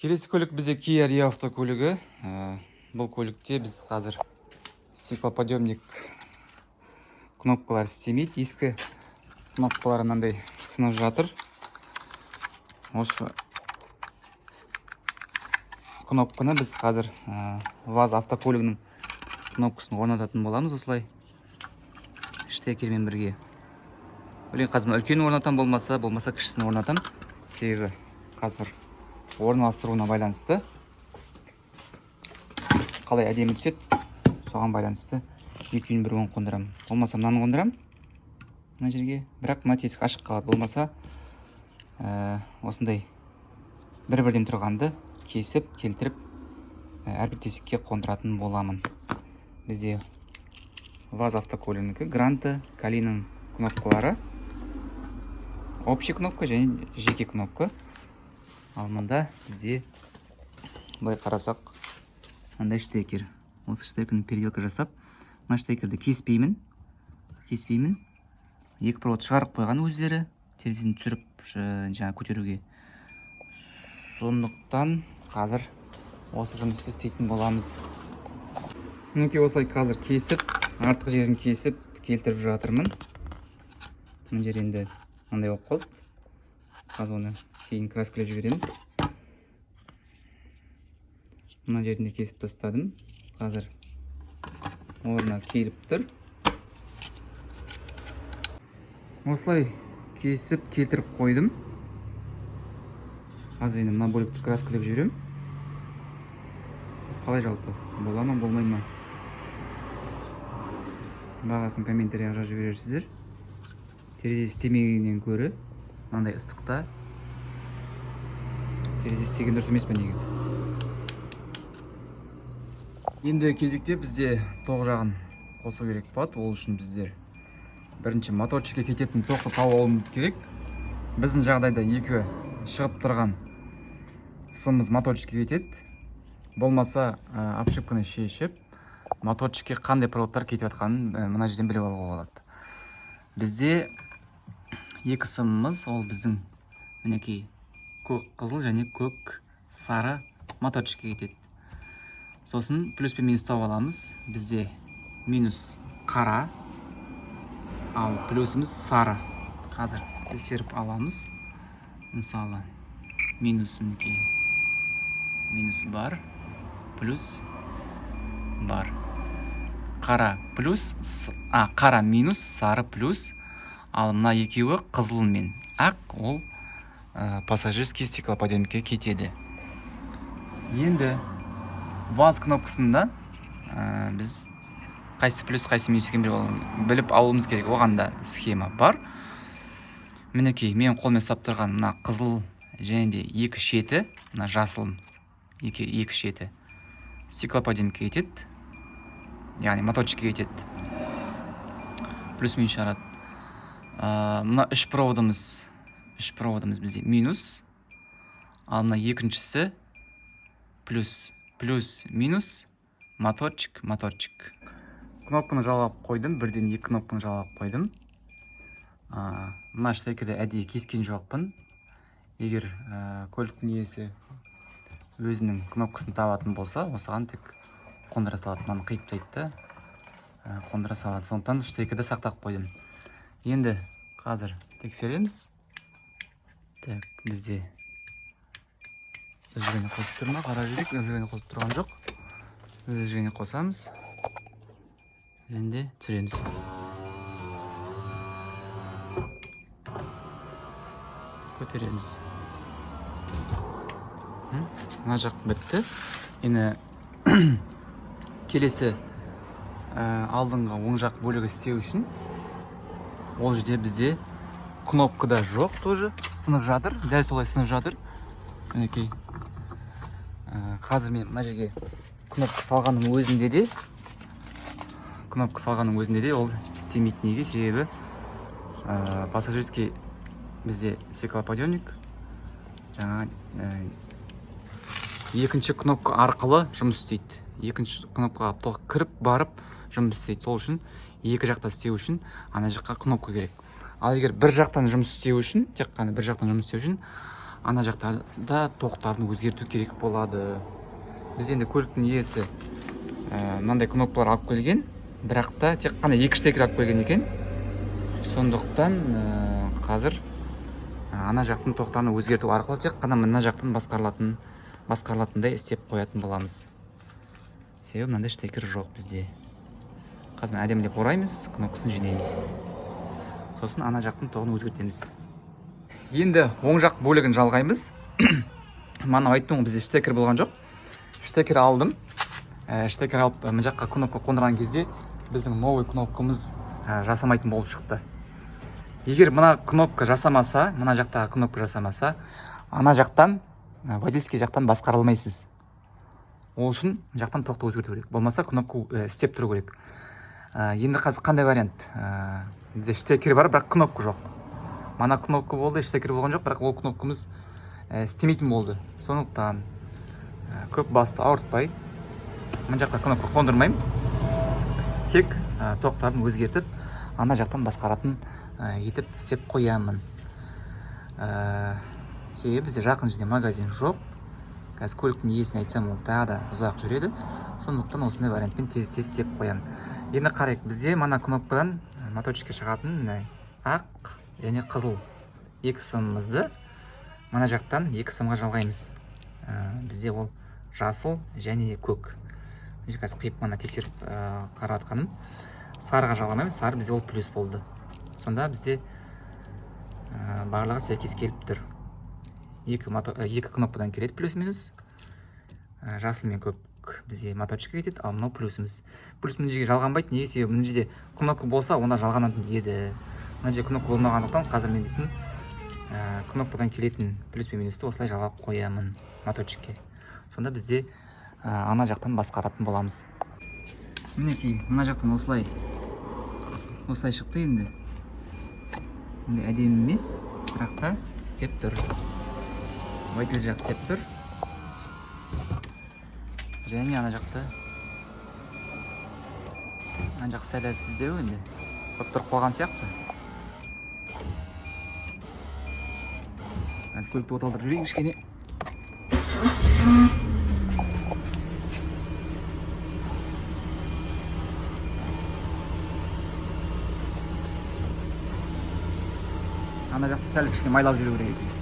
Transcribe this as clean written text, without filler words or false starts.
Келесі көлік бізде Kia Rio автокөлігі. Бұл көлікте біз қазір стеклоподъемник кнопкалар істемейді. Ескі кнопкалар мынандай сынып жатыр. Осы кнопканы біз қазір ВАЗ автокөлігінің кнопкасын орнататын боламыз осылай. Штекермен бірге. Қазір үлкен орнатам болмаса кішісін орнатам. Себебі қазір орналастыруына байланысты. Қалай әдемі түседі, соған байланысты екеуін бір қондырам. Болмаса мынаны қондырам мына жерге, бірақ мына тесік ашық қалады. Болмаса осындай бір-бірден тұрғанды кесіп, келтіріп, әрбір тесікке қондыратын боламын. Бізде ВАЗ автокөлігінікі Гранта, Калинаның кнопкалары. Общий кнопка және жеке кнопка. Ал мында бізде былай қарасақ, мындай штекер. Осы штекердің переделка жасап, мына штекерді кеспеймін. Екі провод шығарып қойған өздері, терезені түсіріп жаңа көтеруге. Сондықтан қазір осы жұмысты істейтін боламыз. Мінекей осылай қазір кесіп, артық жерін кесіп, келтіріп жатырмын. Мына жер енді мындай болып қалды. Қазір оны кейін краскілеп жібереміз. Мына жерінде кесіп тастадым. Қазір орнына келіп тұр. Осылай кесіп келтіріп қойдым. Қазір енді мына бөлікті краскілеп жіберем. Қалай жалпы? Бола ма, болмай ма? Бағасын комментарияға жазып жіберерсіздер. Терезе істемегеннен көрі мынандай ыстықта терезе істеген дұрыс емес пе негізі? Енді кезекте бізде тоқ жағын қосу керек болады. Ол үшін біздер бірінші моторчикке кететін тоқты тауып алуымыз керек. Біздің жағдайда екі шығып тұрған сымымыз моторчикке кетеді. Болмаса обшивканы шешіп, моторчикке қандай проводтар кетіп жатқанын мына жерден біліп алуға болады. Бізде екі сымымыз, ол біздің мінекей көк қызыл және көк сары моторчикке кетеді. Сосын плюс пен минус тауып аламыз. Бізде минус қара, ал плюсіміз сары. Қазір тексеріп аламыз. Мысалы, минус мінекей минус бар, плюс бар. Қара плюс, қара минус, сары плюс. Ал мына екеуі қызыл мен ақ, ол пассажирский стеклоподъемникке кетеді. Енді ВАЗ кнопкасында біз қайсы плюс, қайсы минус екенін біліп алуымыз керек. Оған да схема бар. Мінекей мен қолмен ұстап тұрған мына қызыл және де екі шеті, мына жасыл екі шеті стеклоподъемникке кетеді. Яғни моторчикке кетеді. Плюс минус шығарады. Мына үш проводымыз бізде минус. Ал мына екіншісі плюс, минус, моторчик. Кнопканы жалап қойдым, бірден екі кнопканы жалап қойдым. Мына штекерді әдейі кескен жоқпын. Егер көліктің иесі өзінің кнопкасын табатын болса, осыған тек қондыра салады. Мынаны қиып тастайды, қондыра салады. Сондықтан штекерді сақтап қойдым. Енді қазір тексереміз. Так, бізде зажигание қосып тұр ма? Қара жүрек, зажигание қосып тұрған жоқ. Зажигание қосамыз. Енді түсіреміз. Көтереміз. Мына жақ бітті. Енді келесі алдыңғы оң жақ бөлігі істеу үшін ол жерде бізде кнопкада жоқ, тоже сынып жатыр. Дәл солай сынып жатыр. Мінекей. Қазір мен мына жерге кнопка салғаның өзінде де ол істемейді. Неге? Себебі пассажирский бізде стеклоподъемник жаңа екінші кнопка арқылы жұмыс істейді. Екінші кнопкаға толық кіріп барып жұмыс істейді. Сол үшін екі жақта істеу үшін ана жаққа кнопка керек. Ал егер бір жақтан жұмыс істеу үшін, тек қана бір жақтан жұмыс істеу үшін ана жақта да тоқтарын өзгерту керек болады. Біз енді көліктің иесі мынандай кнопкалар алып келген, бірақ та тек қана 2 штекер алып келген екен. Сондықтан қазір ана жақтың тоқтарын өзгерту арқылы тек қана мына жақтан басқарылатындай істеп қоятын боламыз. Себебі мынандай штекер жоқ бізде. Қазір әдемілеп ораймыз, кнопкасын жинаймыз. Сосын ана жақтың тоғын өзгертеміз. Енді оң жақ бөлігін жалғаймыз. Мана айттым, бізде штекер болған жоқ. Штекер алдым. Штекер алып мына жаққа кнопка қондырған кезде біздің новый кнопкамыз жасамайтын болып шықты. Егер мына кнопка жасамаса, мына жақтағы кнопка жасамаса, ана жақтан, водительский жақтан басқарылмайсыз. Ол үшін жақтан тоқты өзгерту керек. Болмаса кнопка істеп тұру керек. Енді қазір қандай вариант? Бізде штекер бар, бірақ кнопка жоқ. Мана кнопка болды, штекер болған жоқ, бірақ ол кнопкамыз істемейтін болды. Сондықтан көп басты ауыртпай, мына жаққа кнопка қондырмаймын. Тек тоқтарын өзгертіп, ана жақтан басқаратын етіп істеп қоямын. Себебі бізде жақын жерде магазин жоқ. Қазір көліктің иесіне айтсам, ол тағы да ұзақ жүреді. Сондықтан осындай вариантпен тез істеп қоямын. Енді қарайық, бізде мана кнопкадан моторчикке шығатын ақ және қызыл 2 сымымызды мана жақтан 2 сымға жалғаймыз. Бізде ол жасыл және көк. Қазір қиып мана тексеріп қарап атқаным. Сарыға жалғамаймыз, сары бізде ол плюс болды. Сонда бізде барлығы сәйкес келіп тұр. 2 кнопкадан келеді плюс-минус. Жасыл мен көк бізде моторчикке кетеді, ал мынау плюсіміз. Плюс мына жерге жалғанбайды, неге? Себебі мына жерде кнопка болса, онда жалғанатын еді. Мына жерде кнопка болмағандықтан қазір мен дейтін кнопкадан келетін плюс пен минусты осылай жалғап қоямын моторчикке. Сонда бізде ана жақтан басқаратын боламыз. Мінекей, мына жақтан осылай шықты енді. Енді әдемі емес, бірақ та істеп тұр. Водитель жақ істеп тұр. Және ана жақты сәл әлсіздеу енді. Көп тұрып қалған сияқты. Көлікті оталдырып жүрейін кішкене. Ана жақты сәл кішкене майлап жүру керек екен.